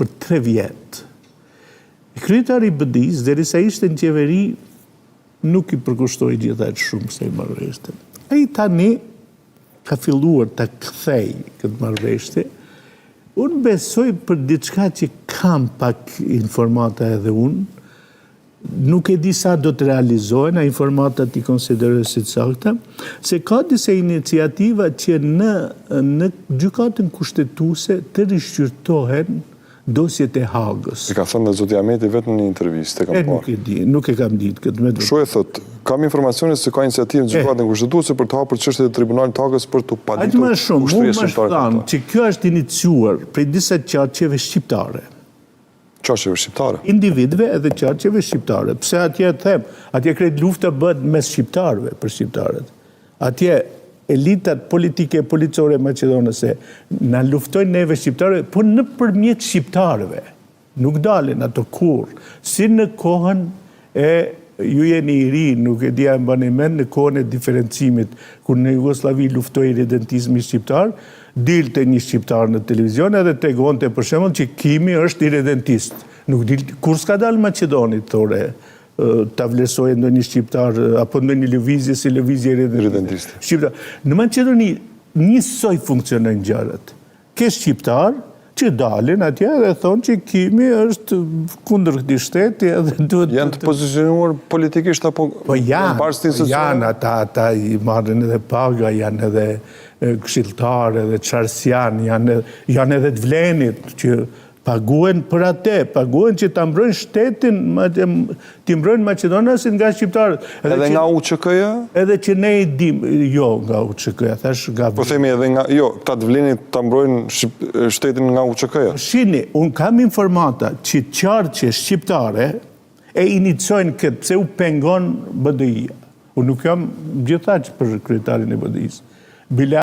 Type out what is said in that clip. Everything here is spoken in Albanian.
për 3 vjetë. Kryetari i BDI-s, derisa ishte në qeveri, nuk i përkushtoi gjithaj shumë se i marrëveshte. Ai tani ka filluar të kthej këtë marrëveshje. Unë besoj për diçka që kam pak informata edhe unë, nuk e di sa do të realizohen, a informatat i konsideroj si sakta, se ka disa iniciativa që në gjykatën kushtetuese të rishqyrtohen dosjet e Hagës. E ka thënë dhe zoti Ahmeti vetë në një intervistë, Nuk e di, nuk e kam ditë këtë me Shu e thot, kam informacione se ka iniciativë në gjykatën kushtetuese për të hapur çështjet e Tribunalit të Hagës për të paditur ushtria shqiptare. Mu më shtanë që kjo është iniciuar prej disa qarqeve shqiptare. Qarqeve shqiptare? Individve edhe qarqeve shqiptare. Pse atje them, atje krejt lufta bëhet mes shqiptarëve për shqiptarët. Atje elitat politike e policore maqedonëse na luftojnë neve shqiptarëve, po nëpërmjet shqiptarëve. Nuk dalen ato kur. Si në kohën e ju jeni i ri, nuk e dia mbani mend, në kohën e diferencimit, kur në Jugosllavi luftoi irredentizmi shqiptar, dilte një shqiptar në televizion edhe tregonte për shembull që Kimi është irredentist. Nuk dilte kur s'ka dalë Maqedonit, thore, ta vlerësojë ndonjë shqiptar apo ndonjë lëvizje si lëvizje irredentiste. Shqiptar. Në Maqedoni njësoj funksionojnë gjërat. Ke shqiptar që dalin atje dhe thonë që Kimi është kundër këtij shteti edhe duhet... Janë të pozicionuar politikisht apo... Po janë, ata i marrin edhe paga, janë edhe këshilltar, edhe çarsian, janë edhe të Vlenit që paguen për atë, paguen që ta mbrojnë shtetin, t'i mbrojnë Maqedonasin nga shqiptarët. Edhe nga UÇK-ja? Edhe që ne i dim, jo nga UÇK-ja, thash nga... Po themi edhe nga, jo, ta të Vlenit ta mbrojnë shtetin nga UÇK-ja? Shini, unë kam informata që qarqe shqiptare e inicojnë këtë, pse u pengon BDI-ja. Unë nuk jam gjithaq për kryetarin e BDI-s.